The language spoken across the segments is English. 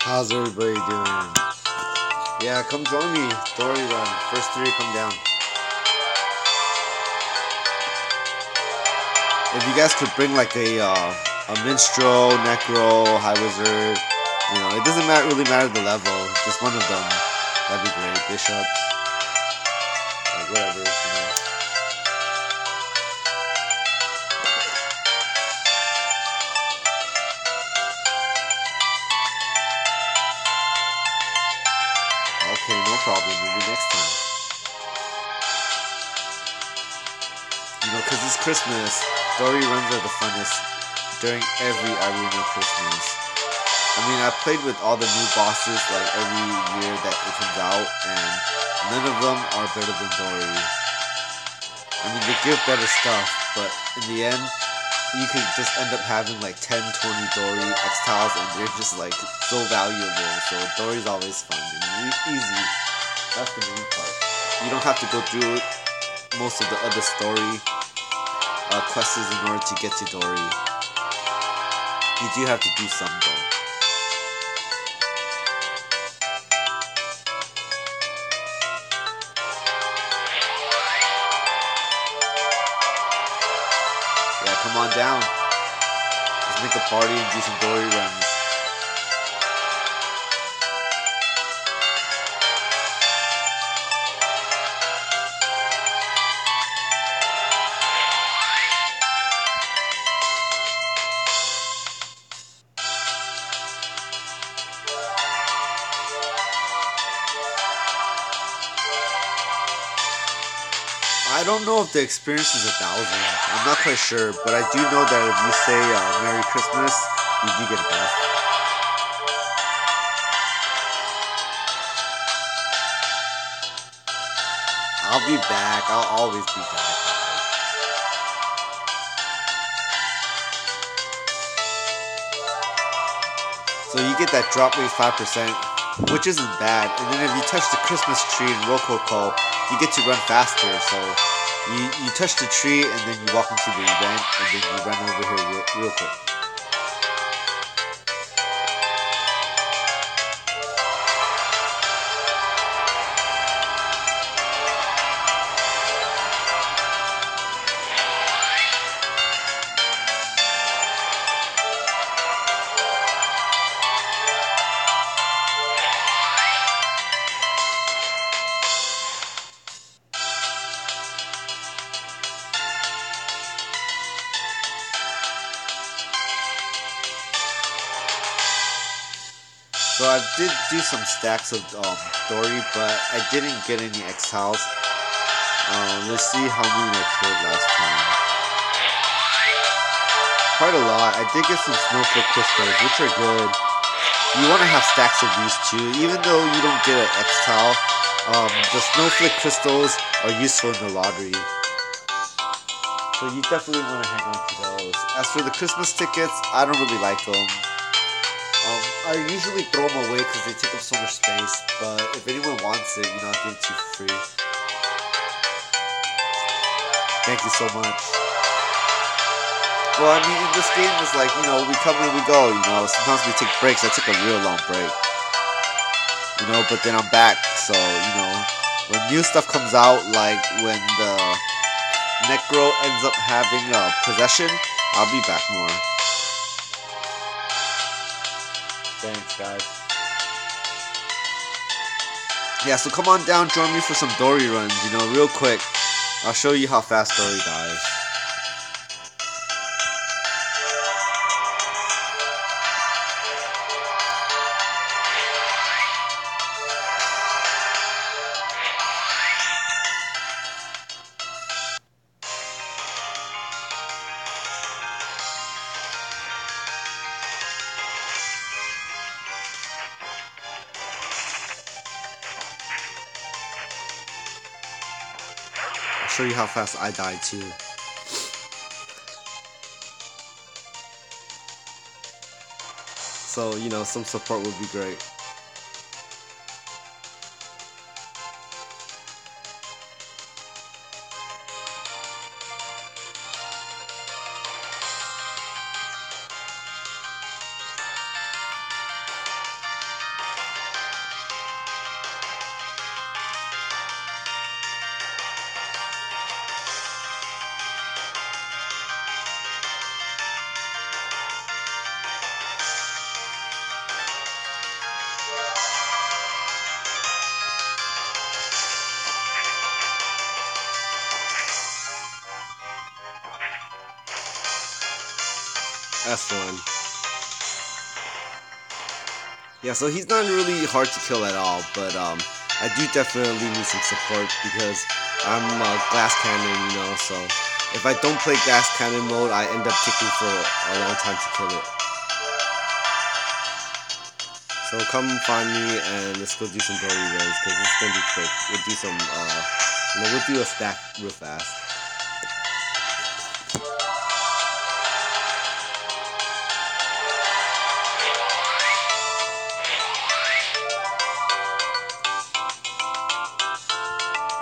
How's everybody doing? Yeah, come join me. Dorry run. First three come down. If you guys could bring like a minstrel, necro, high wizard, it doesn't really matter the level. Just one of them. That'd be great. Bishops, like whatever. Okay, no problem. Maybe next time. Because it's Christmas, Dorry runs are the funnest during every arena Christmas. I mean, I played with all the new bosses like every year that it comes out, and none of them are better than Dorry. I mean, they give better stuff, but in the end, you could just end up having like 10, 20 Dorry X-Tiles, and they're just like so valuable. So Dorry's always fun and easy. That's the main part. You don't have to go through most of the other story quests in order to get to Dorry. You do have to do some though. Yeah, come on down. Let's make a party and do some Dorry runs. I don't know if the experience is 1,000. I'm not quite sure, but I do know that if you say Merry Christmas, you do get a buff. I'll be back. I'll always be back. So you get that drop rate 5%, which isn't bad. And then if you touch the Christmas tree in Rococo, you get to run faster. So you touch the tree and then you walk into the event and then you run over here real quick. So I did do some stacks of Dorry, but I didn't get any X-Tiles. Let's see how many I killed last time. Quite a lot. I did get some snowflake crystals, which are good. You want to have stacks of these too, even though you don't get an X-Tile. The snowflake crystals are useful in the lottery. So you definitely want to hang on to those. As for the Christmas tickets, I don't really like them. I usually throw them away because they take up so much space, but if anyone wants it, I'll give it to you for free. Thank you so much. Well, I mean, in this game, it's like, we come and we go, sometimes we take breaks. I took a real long break. But then I'm back, so, when new stuff comes out, like when the Necro ends up having possession, I'll be back more. Thanks, guys. Yeah, so come on down, join me for some Dorry runs, real quick. I'll show you how fast Dorry dies. I'll show you how fast I die too. So, some support would be great. S1. Yeah, so he's not really hard to kill at all, but I do definitely need some support because I'm glass cannon, you know, so if I don't play glass cannon mode, I end up taking for a long time to kill it. So come find me and let's go do some Dorry runs because it's gonna be quick. We'll do some, we'll do a stack real fast.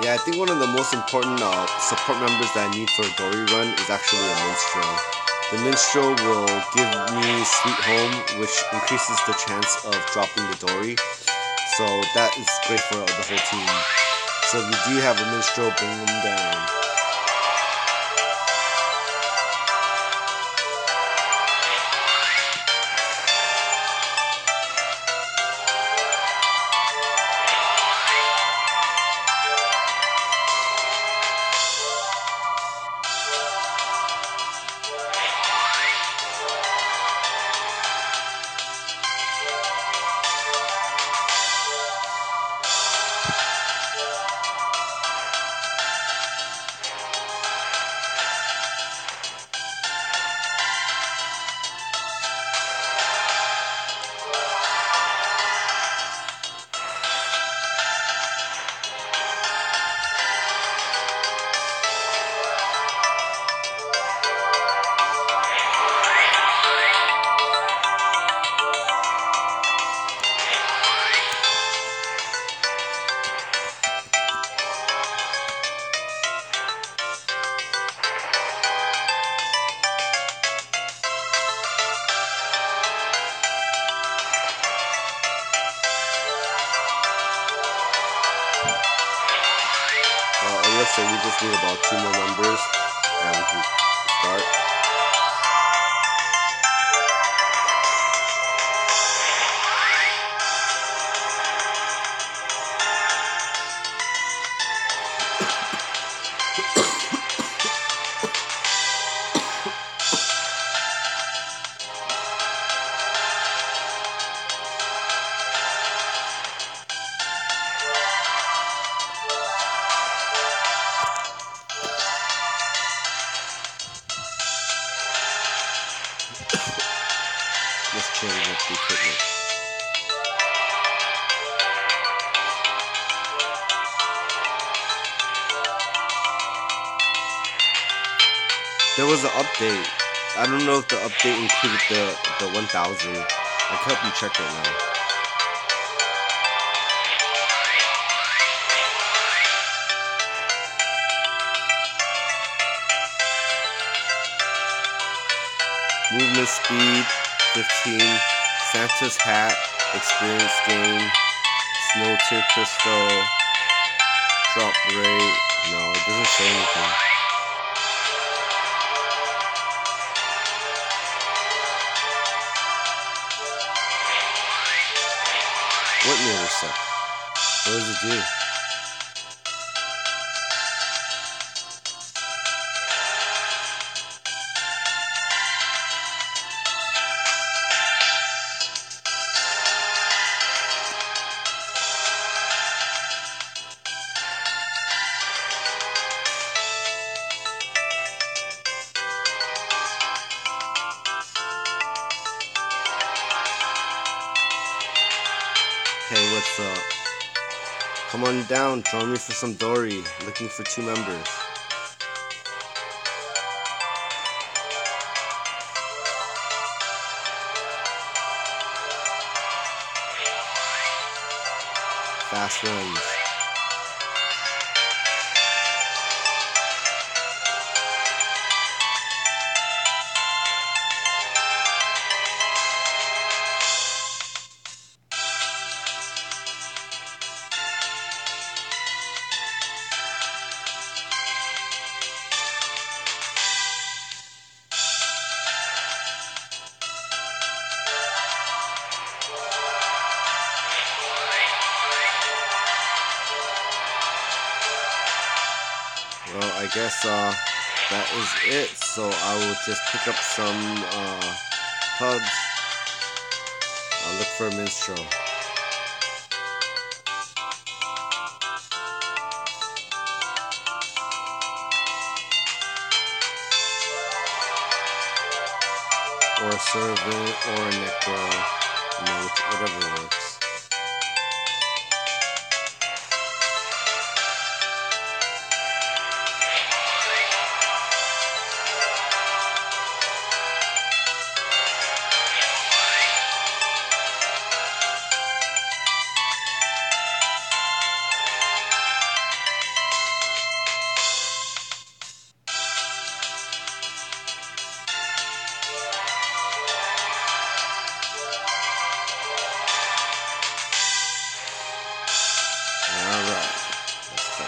Yeah, I think one of the most important support members that I need for a Dorry run is actually a minstrel. The minstrel will give me Sweet Home, which increases the chance of dropping the Dorry. So that is great for the whole team. So if you do have a minstrel, bring them down. So we just need about 2 more members and we can start. Let's change up the equipment. There was an update. I don't know if the update included the 1000. I can help you check right now. Movement speed 15, Santa's hat, experience gain, snow tier crystal, drop rate. No, it doesn't say anything. What mirror set? What does it do? Hey, what's up? Come on down, join me for some Dorry. Looking for 2 members. Fast runs. Well, I guess that is it. So I will just pick up some Cubs. I'll look for a minstrel. Or a servant, or a necro. You know, whatever works. Alright, let's go.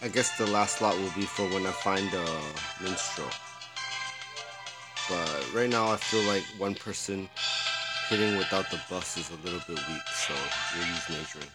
I guess the last slot will be for when I find a minstrel. But right now I feel like one person hitting without the bus is a little bit weak, so we'll use majoring.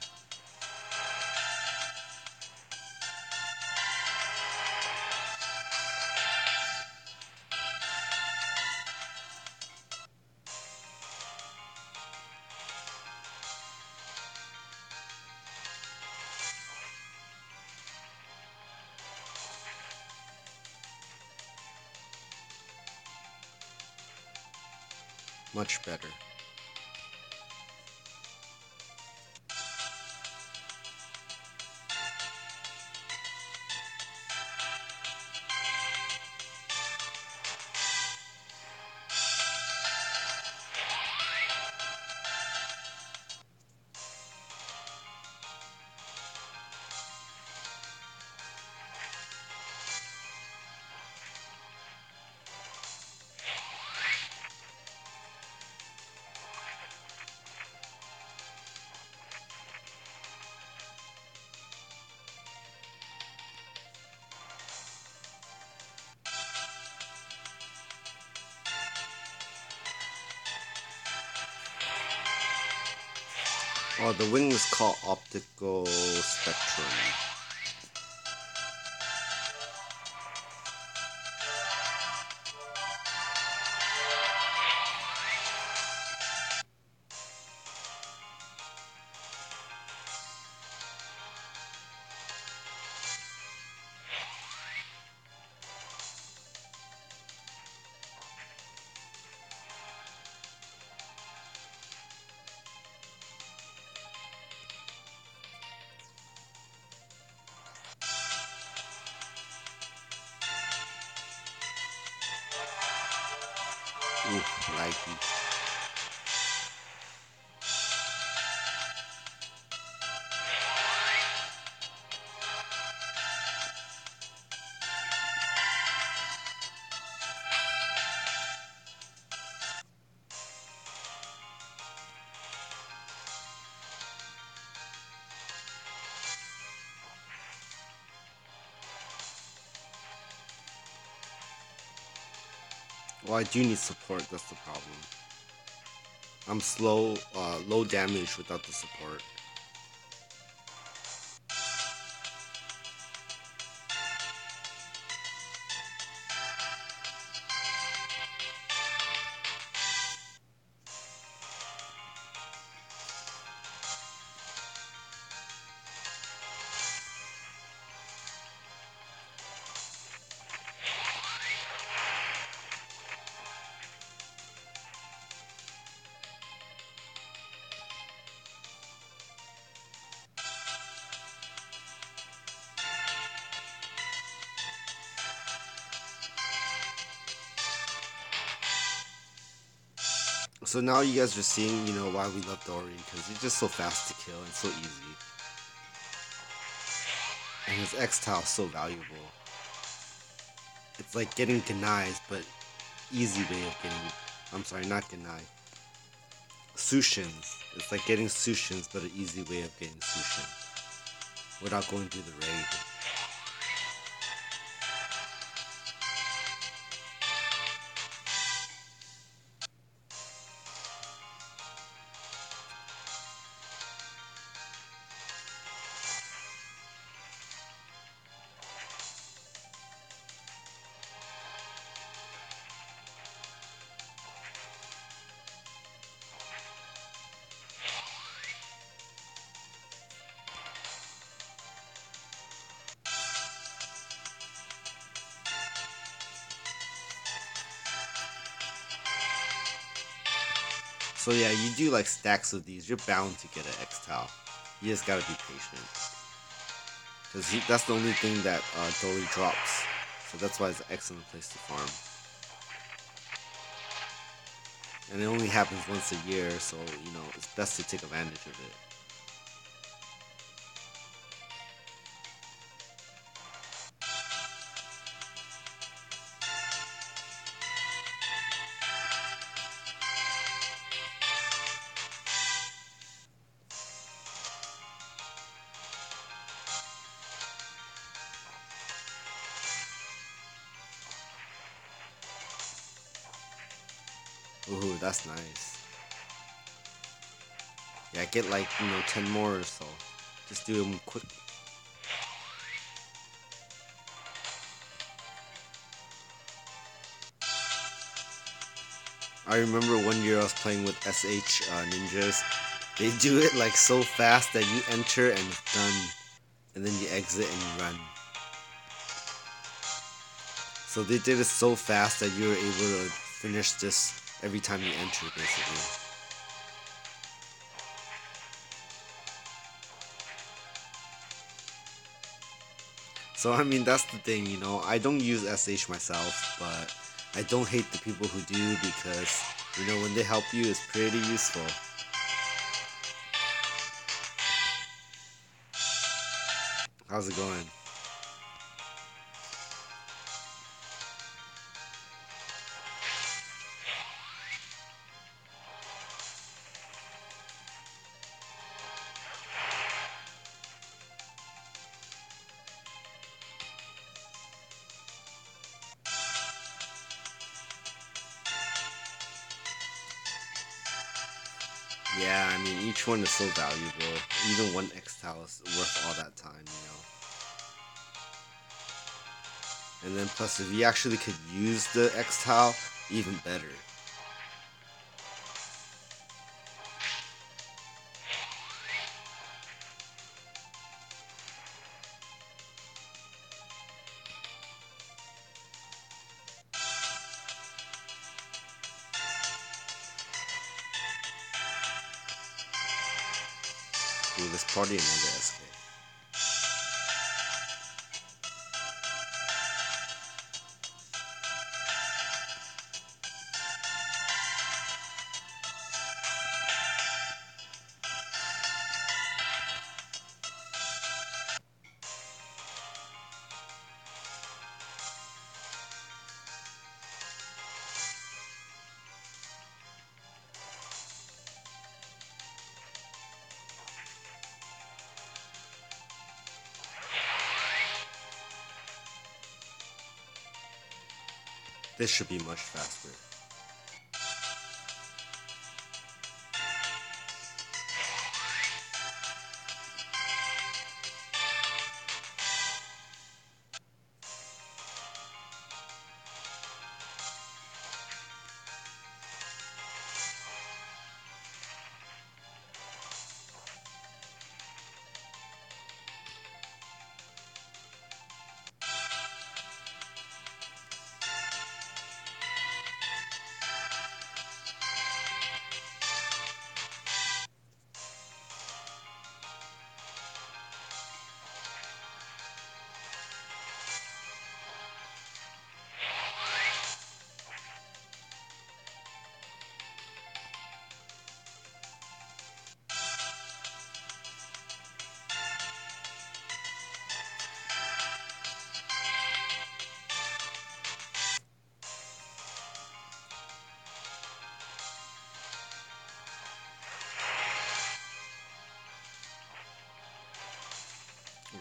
Much better. Oh, the wing is called optical spectrum. Ooh, laggy. Well, I do need support, that's the problem. I'm slow, low damage without the support. so now you guys are seeing, why we love Dory, because he's just so fast to kill and so easy. And his X-Tile is so valuable. It's like getting Ganai's, but easy way of getting, I'm sorry, not Ganai. Sushins. It's like getting Sushins, but an easy way of getting Sushin. Without going through the raid. So yeah, you do like stacks of these, you're bound to get an X-Tile. You just gotta be patient. Because that's the only thing that Dorry drops. So that's why it's an excellent place to farm. And it only happens once a year, so it's best to take advantage of it. Ooh, that's nice. Yeah, get like, 10 more or so. Just do them quick. I remember one year I was playing with SH ninjas. They do it like so fast that you enter and it's done. And then you exit and you run. So they did it so fast that you were able to finish this every time you enter, basically. So I mean, that's the thing, I don't use SH myself, but I don't hate the people who do, because when they help you, it's pretty useful. How's it going? Yeah, I mean, each one is so valuable. Even one X-Tile is worth all that time. And then plus, if you actually could use the X-Tile, even better. Ooh, let's party another SK. This should be much faster.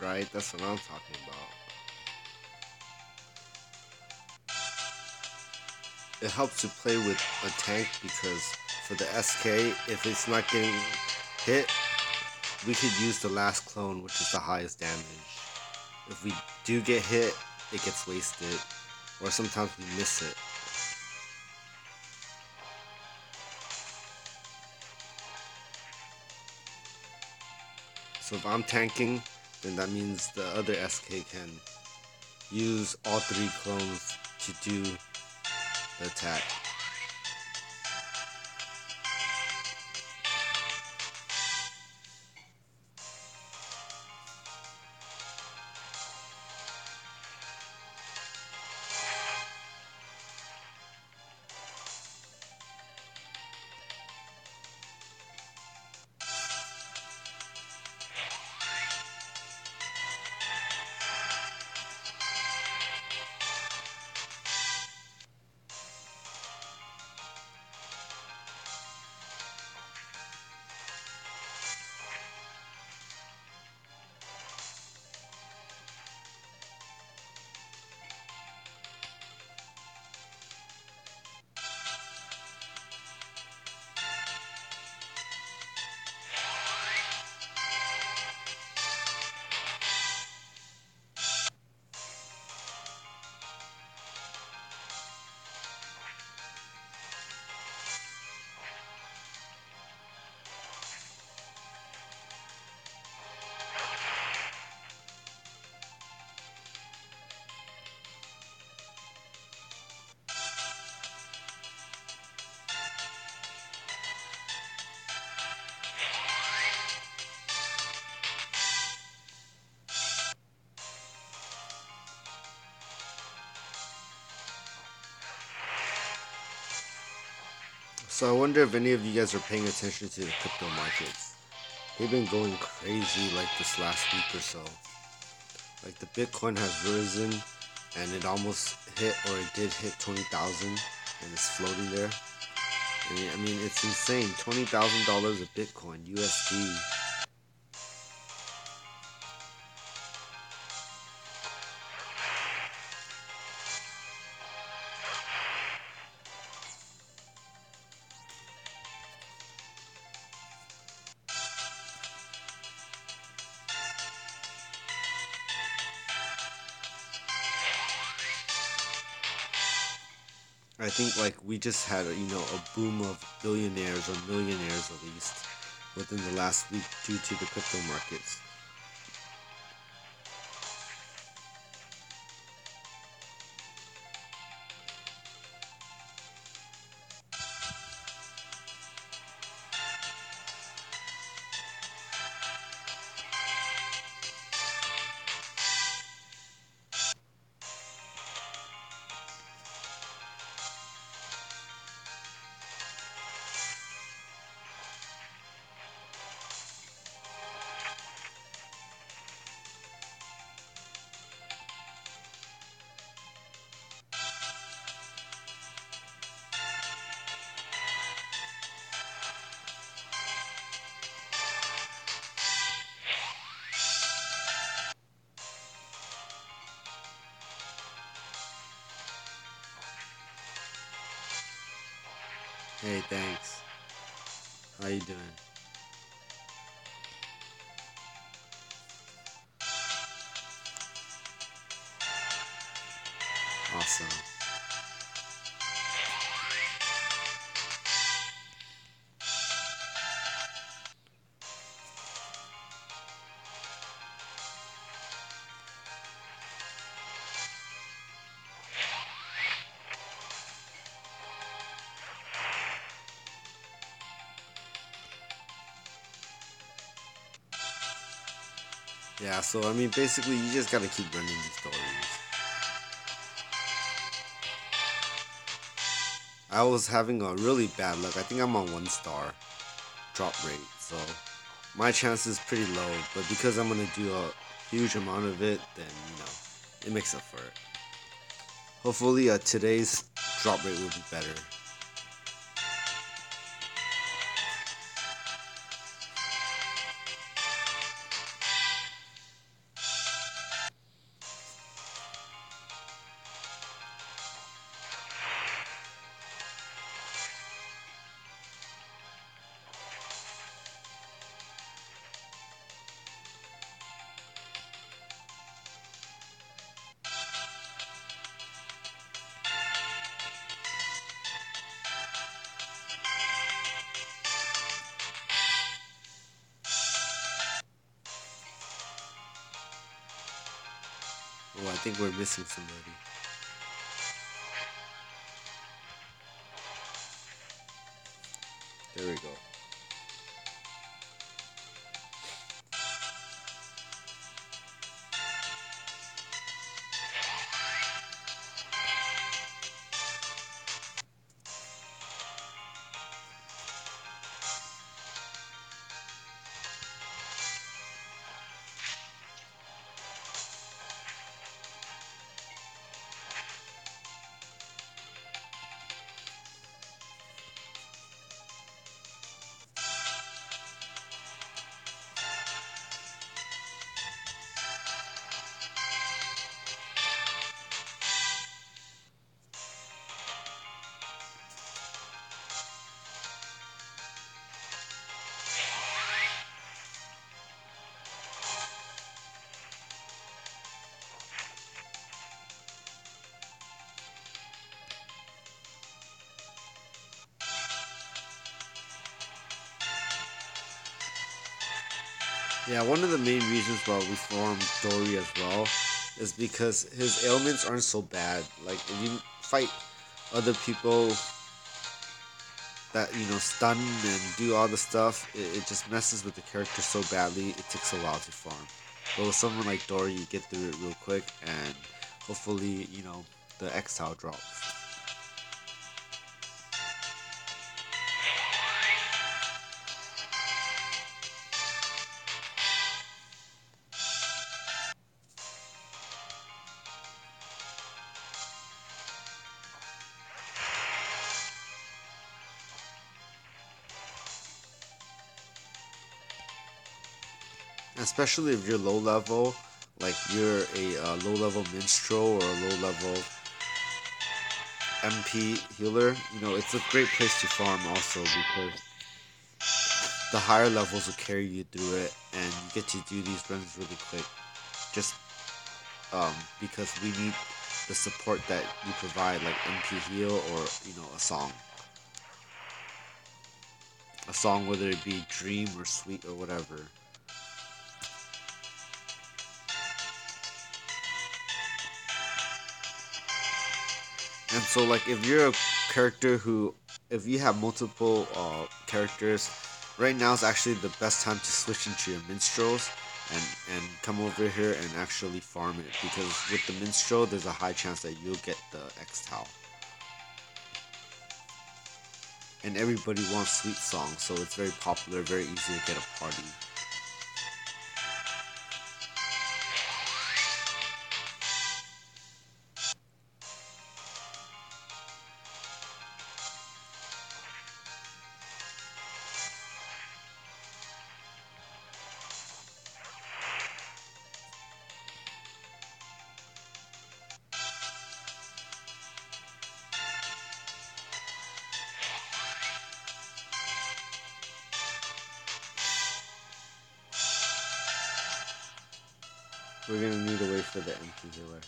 Right? That's what I'm talking about. It helps to play with a tank because for the SK, if it's not getting hit, we could use the last clone, which is the highest damage. If we do get hit, it gets wasted, or sometimes we miss it. So if I'm tanking, then that means the other SK can use all three clones to do the attack. So I wonder if any of you guys are paying attention to the crypto markets. They've been going crazy like this last week or so. Like the Bitcoin has risen and it almost hit, or it did hit 20,000, and it's floating there. And I mean, it's insane. $20,000 of Bitcoin USD. I think like we just had a boom of billionaires or millionaires at least within the last week due to the crypto markets. Hey, thanks. How you doing? Awesome. Yeah, so I mean, basically, you just gotta keep running these stories. I was having a really bad luck. I think I'm on 1 star drop rate, so my chance is pretty low. But because I'm gonna do a huge amount of it, then it makes up for it. Hopefully, today's drop rate will be better. Oh, I think we're missing somebody. There we go. Yeah, one of the main reasons why we formed Dory as well is because his ailments aren't so bad. Like if you fight other people that stun and do all the stuff, it just messes with the character so badly. It takes a while to farm. But with someone like Dory, you get through it real quick, and hopefully the exile drops. Especially if you're low level, like you're a low level minstrel or a low level MP healer. It's a great place to farm also because the higher levels will carry you through it, and you get to do these runs really quick. Just because we need the support that you provide, like MP heal or a song, whether it be Dream or Sweet or whatever. And so, like, if you're a character who, if you have multiple characters, right now is actually the best time to switch into your minstrels and come over here and actually farm it, because with the minstrel, there's a high chance that you'll get the X-Tau. And everybody wants sweet songs, so it's very popular, very easy to get a party. We're gonna need to wait for the empty healer.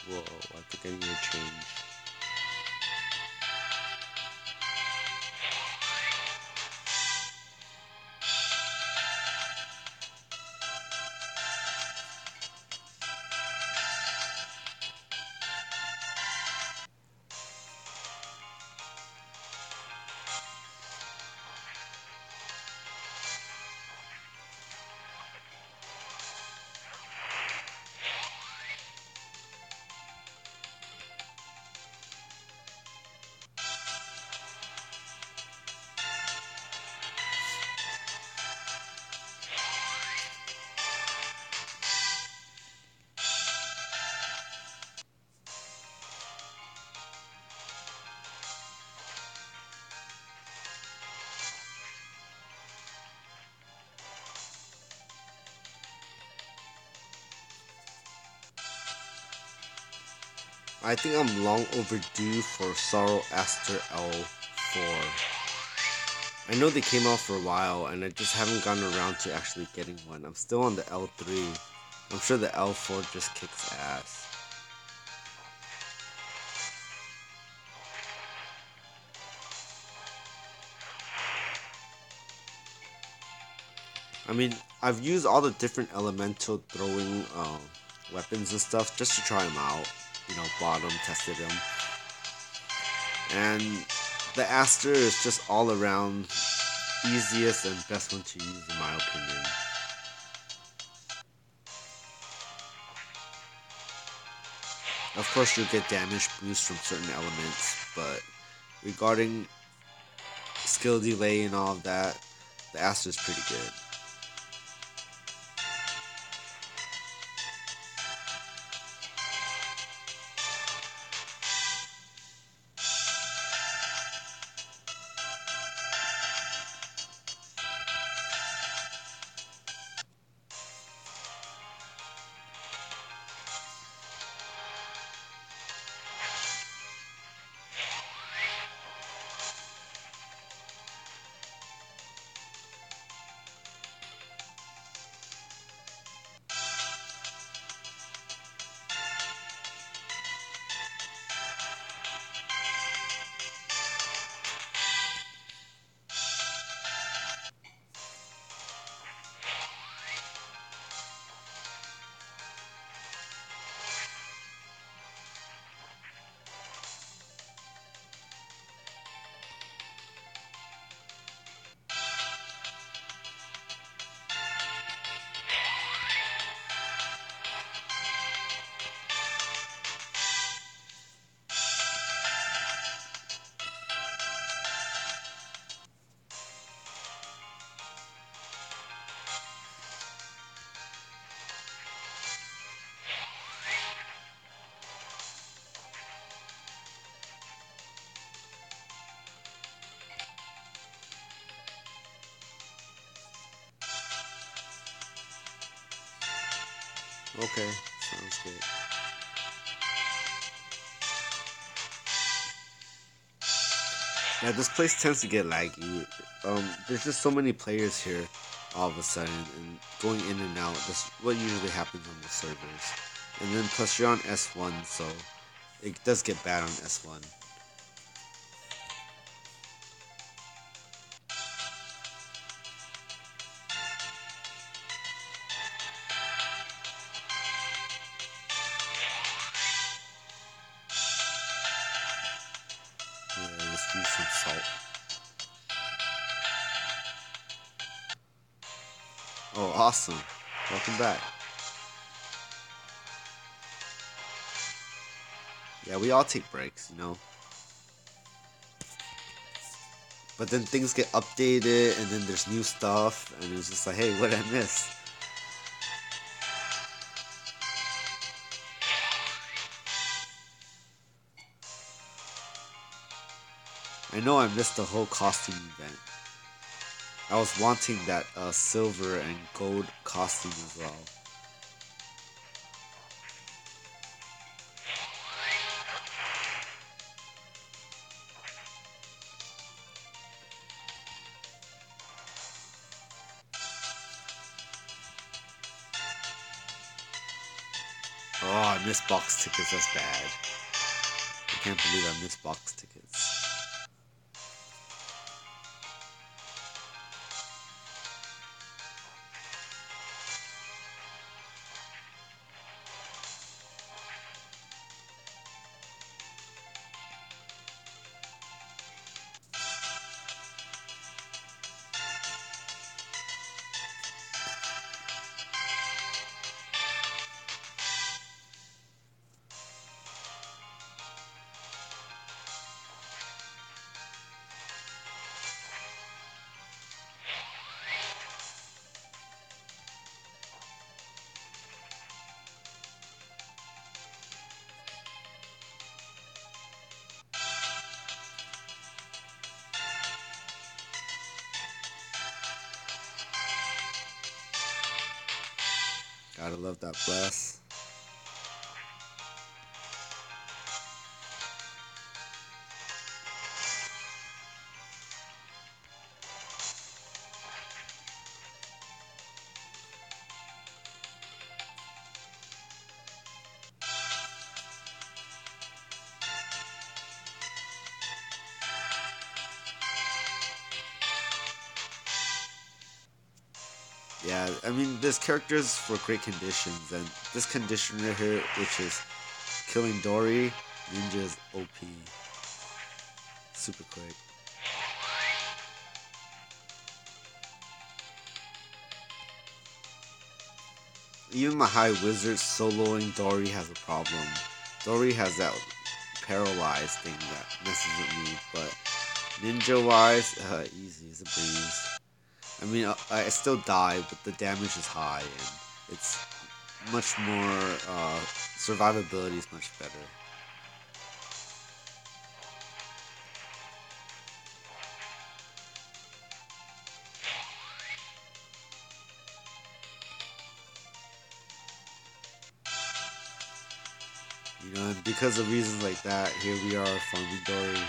Whoa, I think I need to change. I think I'm long overdue for Sorrow Aster L4. I know they came out for a while, and I just haven't gotten around to actually getting one. I'm still on the L3. I'm sure the L4 just kicks ass. I mean, I've used all the different elemental throwing weapons and stuff just to try them out. You know, bought them, tested them. And the Aster is just all around easiest and best one to use in my opinion. Of course you'll get damage boost from certain elements, but regarding skill delay and all of that, the Aster is pretty good. Okay, sounds good. Yeah, this place tends to get laggy. There's just so many players here all of a sudden, and going in and out. That's what usually happens on the servers. And then plus you're on S1, so it does get bad on S1. Yeah, just use some salt. Oh, awesome. Welcome back. Yeah, we all take breaks, you know. But then things get updated, and then there's new stuff, and it's just like, hey, what did I miss? I know I missed the whole costume event. I was wanting that silver and gold costume as well. Oh, I missed box tickets. That's bad. I can't believe I missed box tickets. Gotta love that blast. Yeah, I mean, there's characters for great conditions, and this condition right here, which is killing Dorry, Ninja's OP. Super quick. Even my high wizard soloing Dorry has a problem. Dorry has that paralyzed thing that messes with me, but ninja wise, easy as a breeze. I mean, I still die, but the damage is high, and it's much more, survivability is much better. You know, and because of reasons like that, here we are farming Dorry.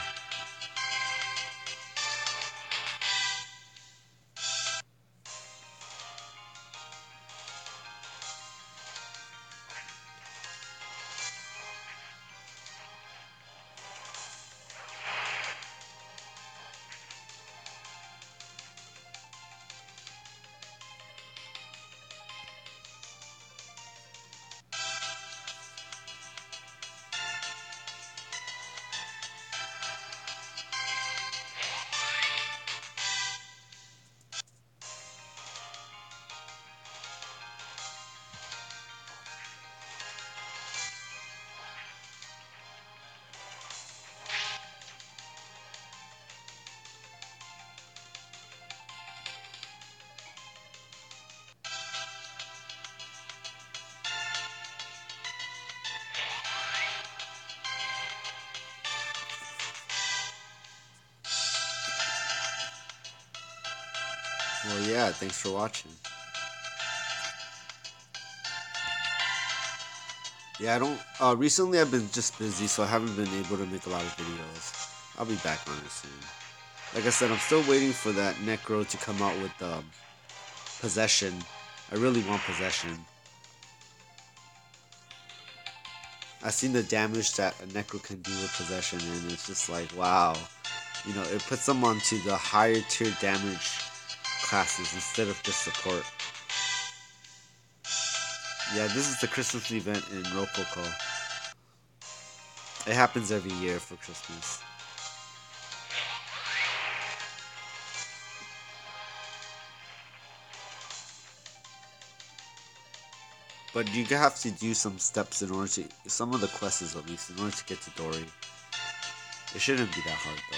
Well, yeah, thanks for watching. Yeah, I don't. Recently I've been just busy, so I haven't been able to make a lot of videos. I'll be back on it soon. Like I said, I'm still waiting for that Necro to come out with possession. I really want possession. I've seen the damage that a Necro can do with possession, and it's just like, wow. You know, it puts them onto the higher tier damage classes instead of just support. Yeah, this is the Christmas event in Rococo. It happens every year for Christmas. But you have to do some steps in order to, some of the quests at least, in order to get to Dorry. It shouldn't be that hard though.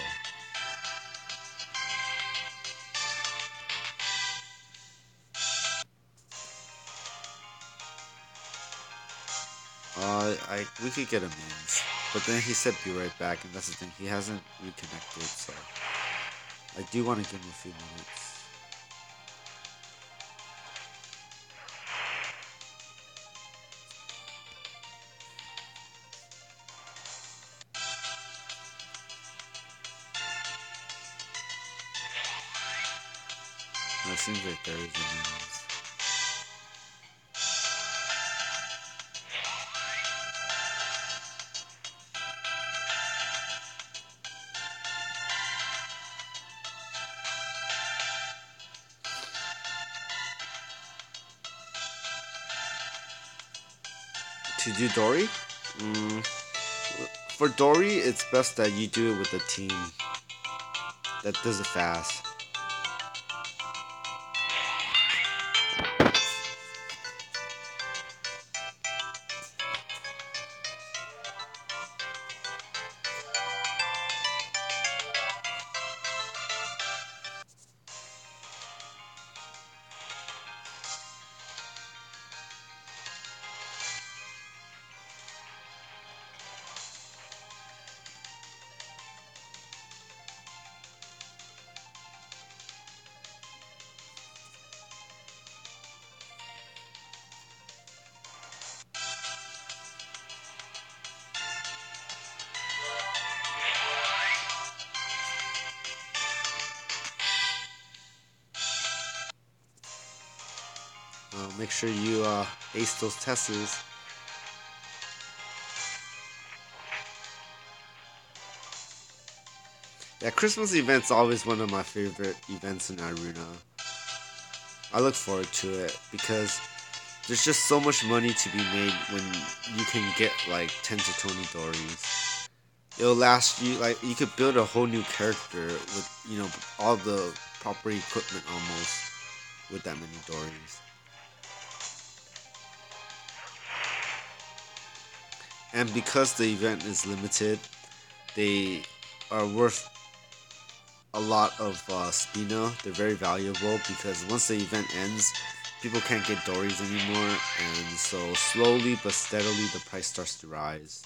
We could get a means, but then he said be right back, and that's the thing, he hasn't reconnected, so I do want to give him a few minutes. It seems like there is a means. To do Dorry? For Dorry, it's best that you do it with a team that does it fast. Make sure you ace those testers. Yeah, Christmas event's always one of my favorite events in Iruna. I look forward to it because there's just so much money to be made when you can get like 10 to 20 dories. It'll last you, like, you could build a whole new character with, all the proper equipment almost with that many dories. And because the event is limited, they are worth a lot of Spina. They're very valuable because once the event ends, people can't get dories anymore, and so slowly but steadily the price starts to rise.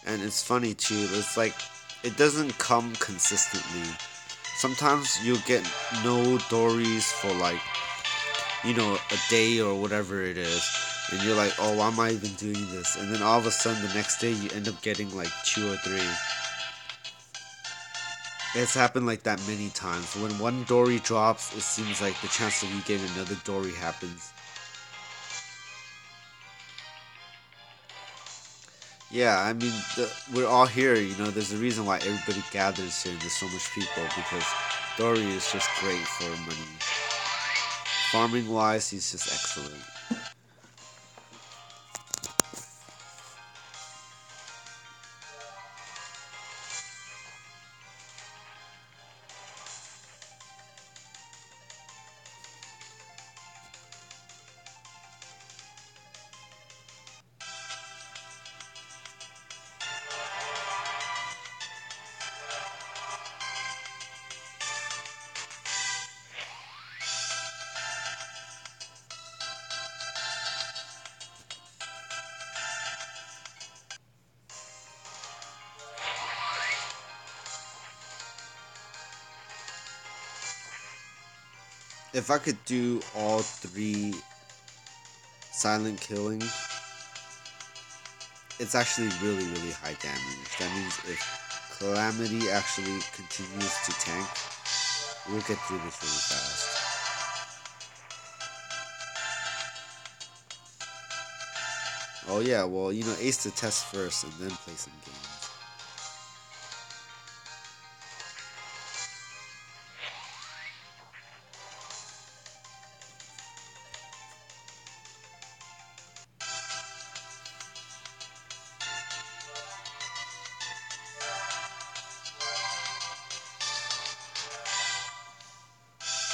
And it's funny too, it's like it doesn't come consistently. Sometimes you'll get no dories for like, a day or whatever it is. And you're like, oh, why am I even doing this? And then all of a sudden the next day you end up getting like 2 or 3. It's happened like that many times. When one dory drops, it seems like the chance of you getting another dory happens. Yeah, I mean, we're all here, there's a reason why everybody gathers here and there's so much people, because Dorry is just great for money. Farming wise, he's just excellent. If I could do all 3 silent killing, it's actually really, really high damage. That means if Calamity actually continues to tank, we'll get through this really fast. Oh yeah, well, ace the test first and then play some games.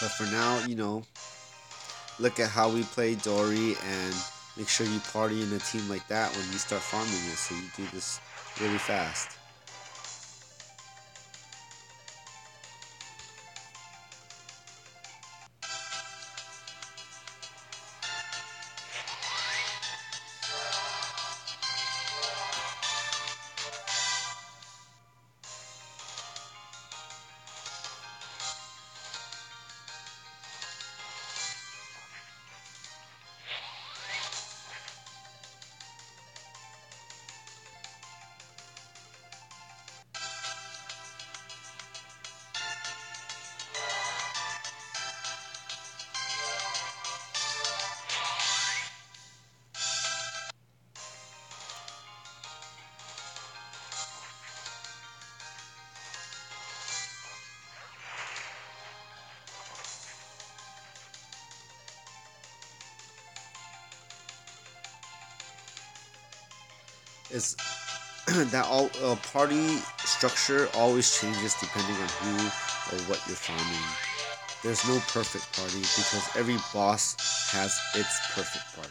But for now, look at how we play Dorry and make sure you party in a team like that when you start farming it, so you do this really fast. Is that all party structure always changes depending on who or what you're farming. There's no perfect party because every boss has its perfect party.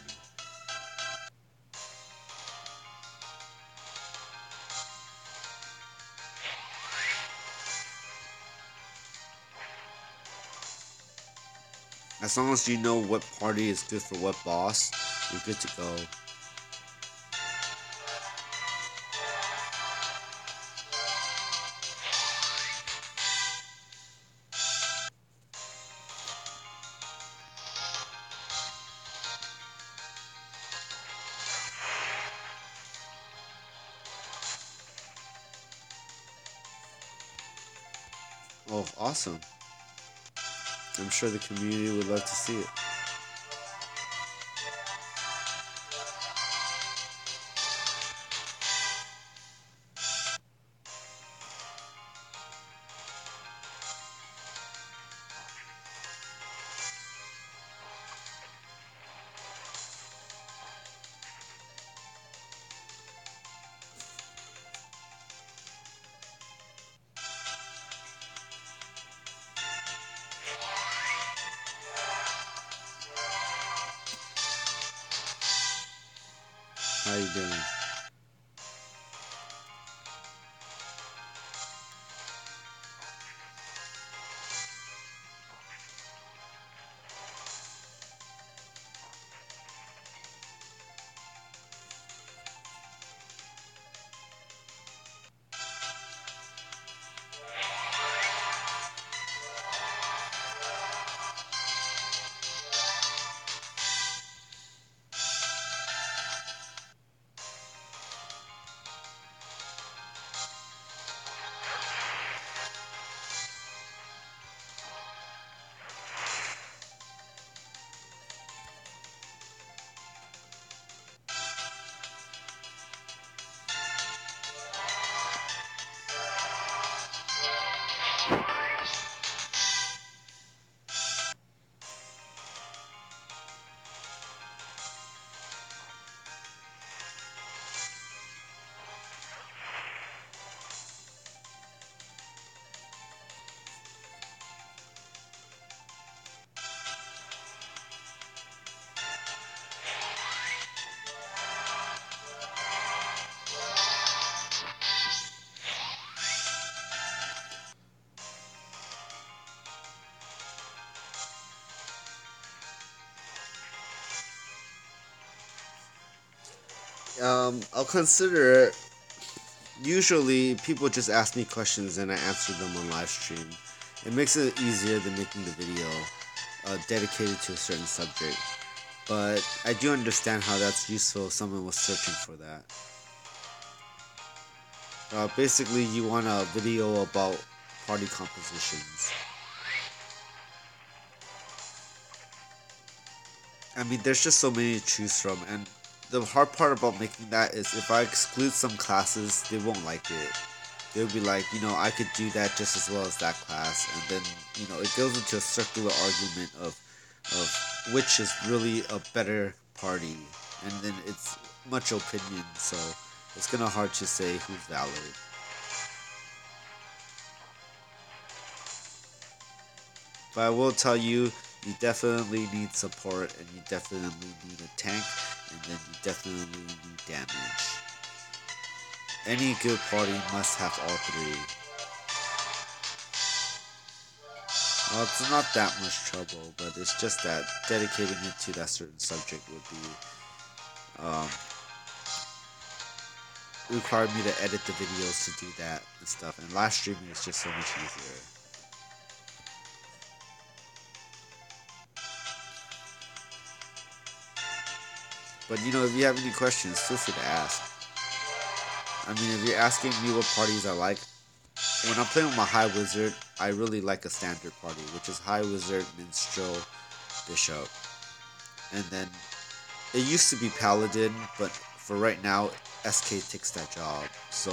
As long as you know what party is good for what boss, you're good to go. Oh, awesome. I'm sure the community would love to see it. How you doing? I'll consider it. Usually, people just ask me questions and I answer them on live stream. It makes it easier than making the video dedicated to a certain subject. But I do understand how that's useful if someone was searching for that. Basically, you want a video about party compositions. I mean, there's just so many to choose from, and the hard part about making that is if I exclude some classes, they won't like it. They'll be like, I could do that just as well as that class, and then, it goes into a circular argument of which is really a better party, and then it's much opinion, so it's kind of hard to say who's valid. But I will tell you, you definitely need support, and you definitely need a tank, and then you definitely need damage. Any good party must have all three. Well, it's not that much trouble, but it's just that dedicating it to that certain subject would be require me to edit the videos to do that and stuff, and live streaming is just so much easier. But if you have any questions, feel free to ask. I mean, if you're asking me what parties I like, when I'm playing with my High Wizard, I really like a standard party, which is High Wizard, Minstrel, Bishop. And then, it used to be Paladin, but for right now, SK takes that job. So,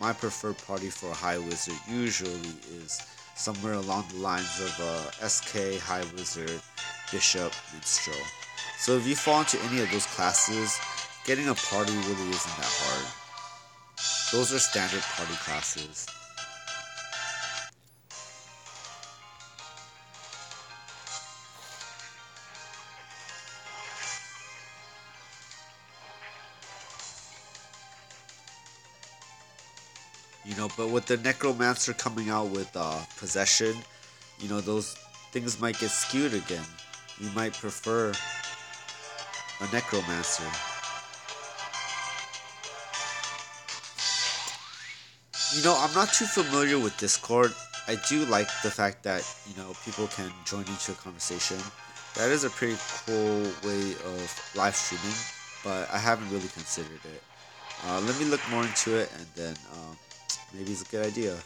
my preferred party for a High Wizard usually is somewhere along the lines of SK, High Wizard, Bishop, Minstrel. So if you fall into any of those classes, getting a party really isn't that hard. Those are standard party classes. But with the Necromancer coming out with Possession, those things might get skewed again. You might prefer a Necromancer. I'm not too familiar with Discord. I do like the fact that, people can join into a conversation. That is a pretty cool way of live streaming, but I haven't really considered it. Let me look more into it, and then maybe it's a good idea.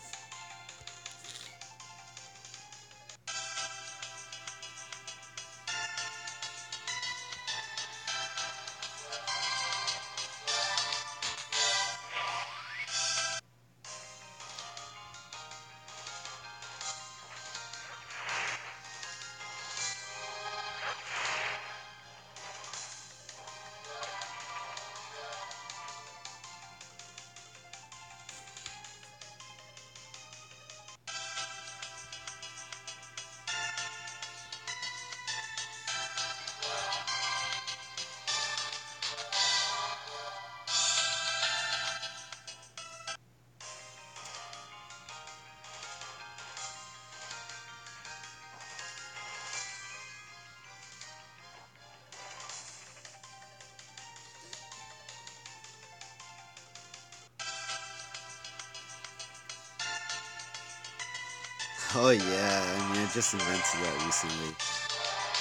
Oh yeah, I mean I just invented that recently.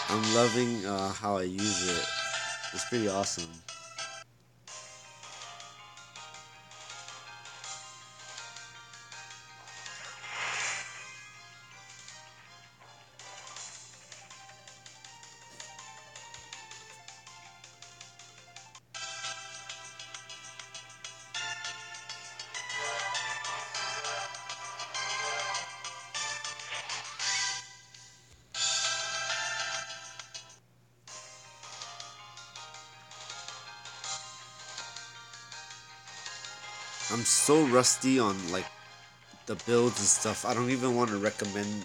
I'm loving how I use it. It's pretty awesome. I'm so rusty on like the builds and stuff. I don't even want to recommend,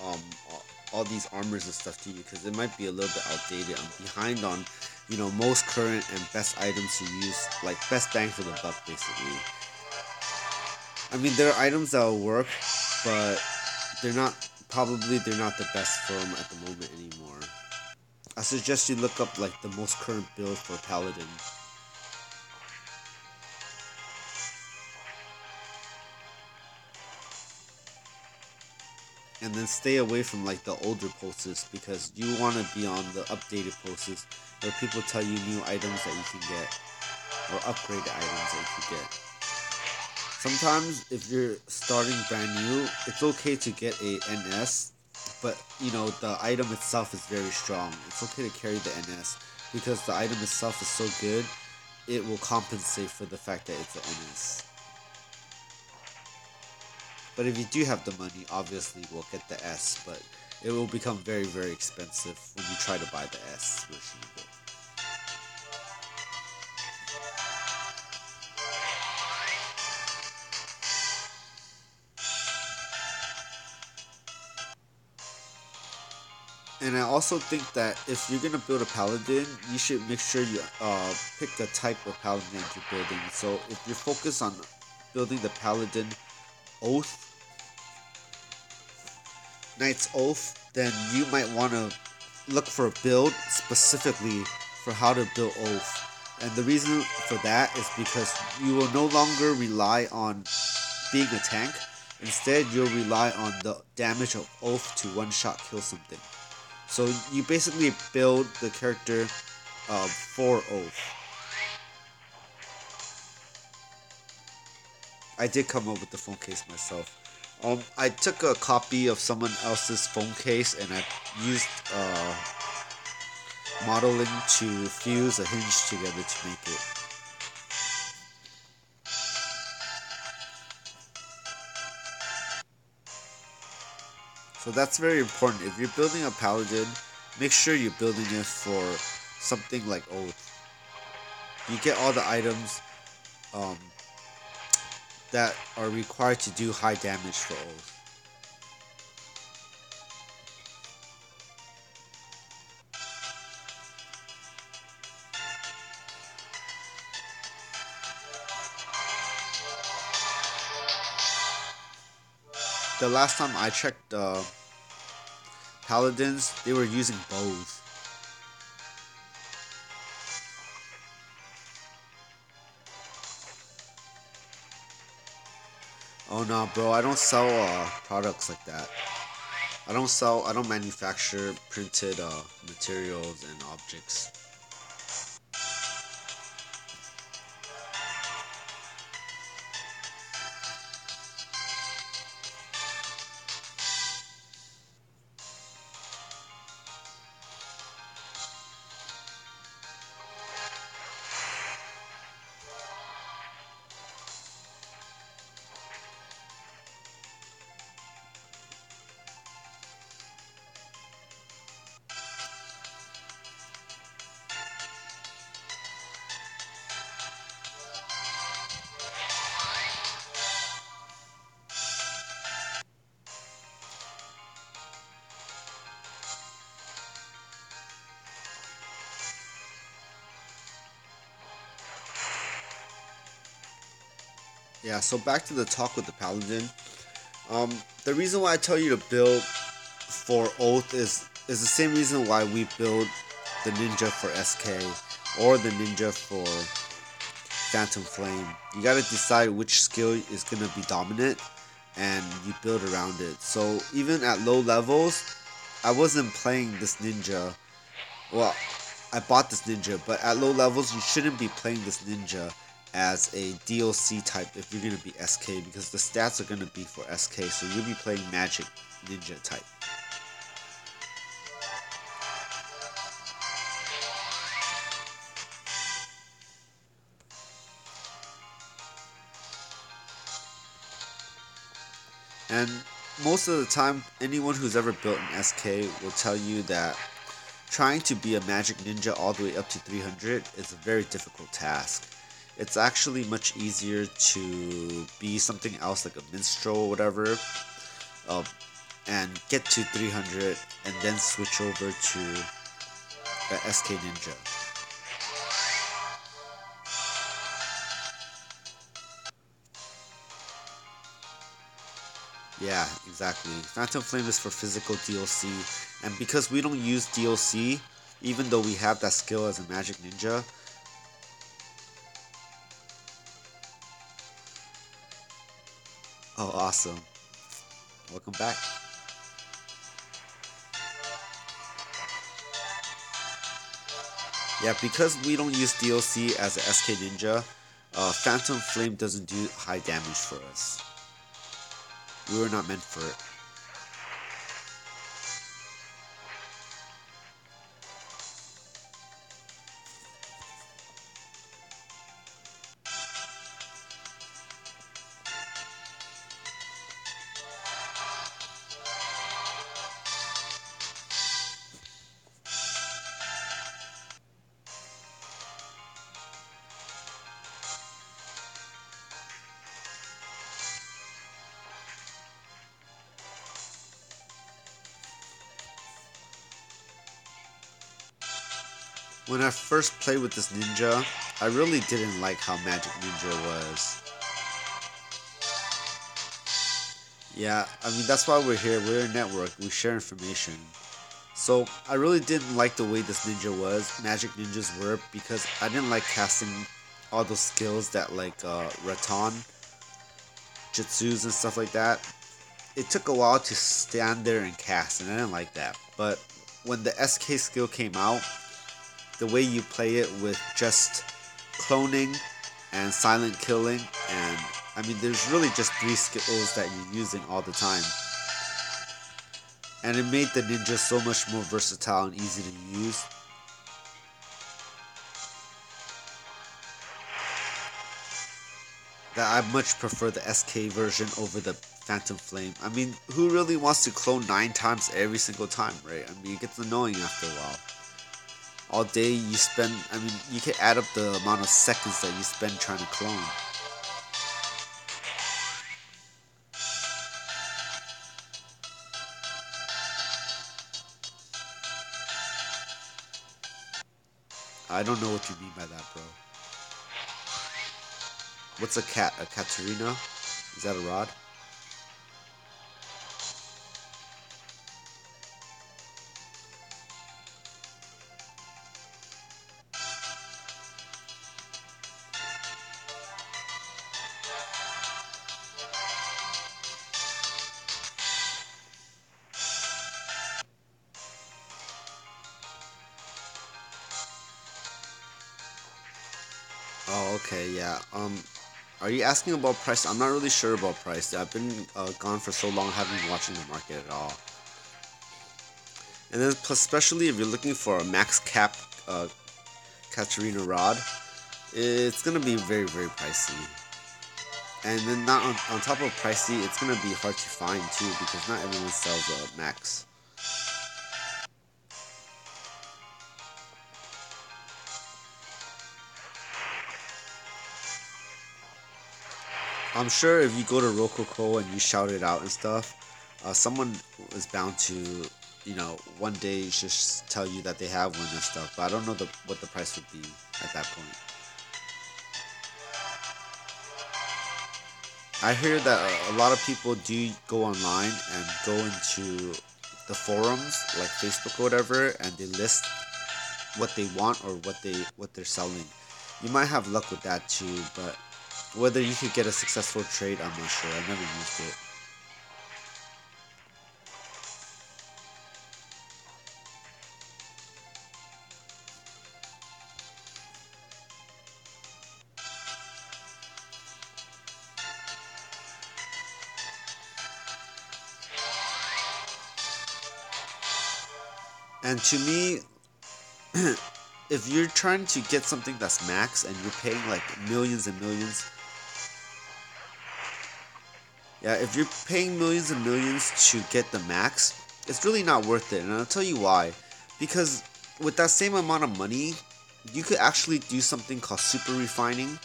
um, all these armors and stuff to you because it might be a little bit outdated. I'm behind on, most current and best items to use, like best bang for the buck, basically. I mean, there are items that will work, but they're not. Probably they're not the best for them at the moment anymore. I suggest you look up like the most current build for Paladin. And then stay away from like the older posts because you want to be on the updated posts where people tell you new items that you can get or upgraded items that you can get. Sometimes if you're starting brand new, it's okay to get a NS, but the item itself is very strong. It's okay to carry the NS because the item itself is so good, it will compensate for the fact that it's an NS. But if you do have the money, obviously we'll get the S, but it will become very, very expensive when you try to buy the S version of it. And I also think that if you're gonna build a paladin, you should make sure you pick the type of paladin that you're building. So if you're focused on building the paladin oath, knight's oath, then you might want to look for a build specifically for how to build oath. And the reason for that is because you will no longer rely on being a tank. Instead, you'll rely on the damage of oath to one-shot kill something. So you basically build the character for oath. I did come up with the phone case myself. I took a copy of someone else's phone case and I used modeling to fuse a hinge together to make it. So that's very important. If you're building a paladin, make sure you're building it for something like oath. You get all the items um, that are required to do high damage for oath. The last time I checked paladins, they were using bows. Oh no, bro! I don't sell products like that. I don't manufacture printed materials and objects. Yeah, so back to the talk with the paladin. The reason why I tell you to build for oath is the same reason why we build the ninja for SK or the ninja for Phantom Flame. You gotta decide which skill is gonna be dominant, and you build around it. So even at low levels, I wasn't playing this ninja. Well, I bought this ninja, but at low levels, you shouldn't be playing this ninja as a DLC type if you're gonna be SK, because the stats are gonna be for SK, so you'll be playing magic ninja type. And most of the time, anyone who's ever built an SK will tell you that trying to be a magic ninja all the way up to 300 is a very difficult task. It's actually much easier to be something else like a minstrel or whatever, uh, and get to 300 and then switch over to a SK ninja. Yeah, exactly. Phantom Flame is for physical DLC, and because we don't use DLC, even though we have that skill as a magic ninja, oh awesome. Welcome back. Yeah, because we don't use DLC as a SK ninja, Phantom Flame doesn't do high damage for us. We were not meant for it. When I first played with this ninja, I really didn't like how Magic Ninja was. Yeah, I mean, that's why we're here. We're a network. We share information. So, I really didn't like the way this ninja was, Magic Ninjas were, because I didn't like casting all those skills that like Raton, Jutsus and stuff like that. It took a while to stand there and cast, and I didn't like that. But when the SK skill came out, the way you play it with just cloning and silent killing, and I mean, there's really just 3 skills that you're using all the time. And it made the ninja so much more versatile and easy to use. That I much prefer the SK version over the Phantom Flame. I mean, who really wants to clone 9 times every single time, right? I mean, it gets annoying after a while. All day you spend, I mean, you can add up the amount of seconds that you spend trying to clone. I don't know what you mean by that, bro. What's a cat? A Katarina? Is that a rod? Oh, okay, yeah. Are you asking about price? I'm not really sure about price. I've been gone for so long, I haven't been watching the market at all. And then, plus, especially if you're looking for a max cap Katarina rod, it's gonna be very, very pricey. And then, not on top of pricey, it's gonna be hard to find too, because not everyone sells a max. I'm sure if you go to Rococo and you shout it out and stuff, someone is bound to, one day just tell you that they have one and stuff. But I don't know what the price would be at that point. I hear that a lot of people do go online and go into the forums like Facebook or whatever, and they list what they want or what they're selling. You might have luck with that too, but whether you could get a successful trade, I'm not sure. I've never used it. And to me, if you're trying to get something that's max and you're paying like millions and millions, yeah, if you're paying millions and millions to get the max, it's really not worth it. And I'll tell you why. Because with that same amount of money, you could actually do something called super refining.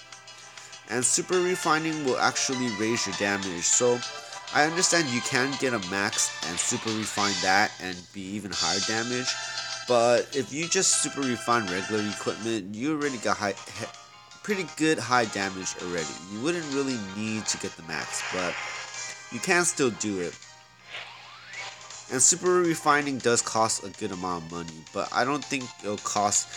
And super refining will actually raise your damage. So I understand you can get a max and super refine that and be even higher damage. But if you just super refine regular equipment, you already got pretty good high damage already. You wouldn't really need to get the max, but you can still do it. And super refining does cost a good amount of money, but I don't think it'll cost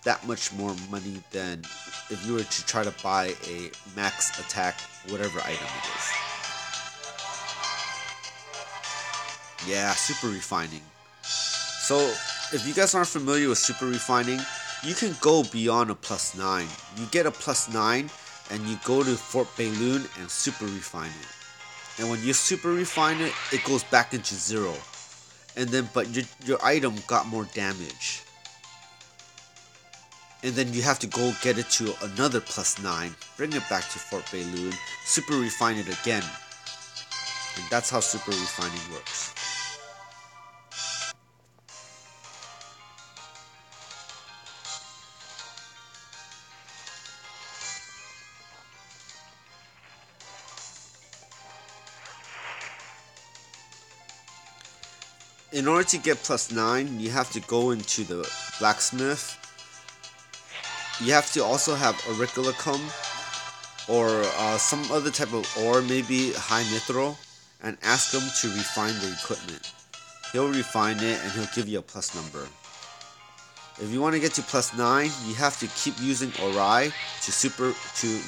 that much more money than if you were to try to buy a max attack, whatever item it is. Yeah, super refining. So, if you guys aren't familiar with super refining, you can go beyond a +9. You get a +9 and you go to Fort Bayloon and super refine it. And when you super refine it, it goes back into 0. And then, but your item got more damage. And then you have to go get it to another +9, bring it back to Fort Bayloon, super refine it again. And that's how super refining works. In order to get +9, you have to go into the blacksmith. You have to also have auricularcum or some other type of ore, maybe high mithril, and ask him to refine the equipment. He'll refine it and he'll give you a plus number. If you want to get to +9, you have to keep using Ori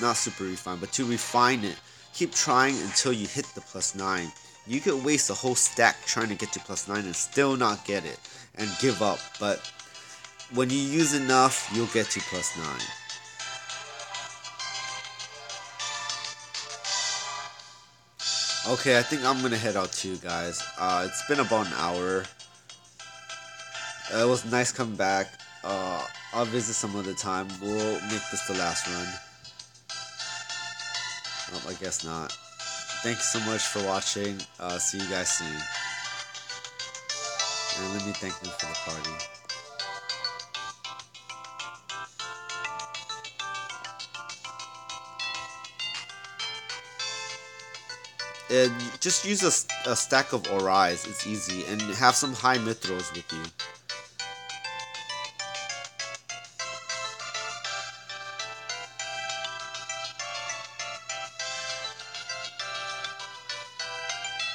not super refine, but to refine it. Keep trying until you hit the +9. You could waste a whole stack trying to get to +9 and still not get it and give up, but when you use enough, you'll get to +9. Okay, I think I'm gonna head out too, guys. It's been about an hour. It was nice coming back. I'll visit some other time. We'll make this the last run. Oh, I guess not. Thank you so much for watching. See you guys soon. And let me thank them for the party. And just use a stack of Oris. It's easy. And have some high mithrils with you.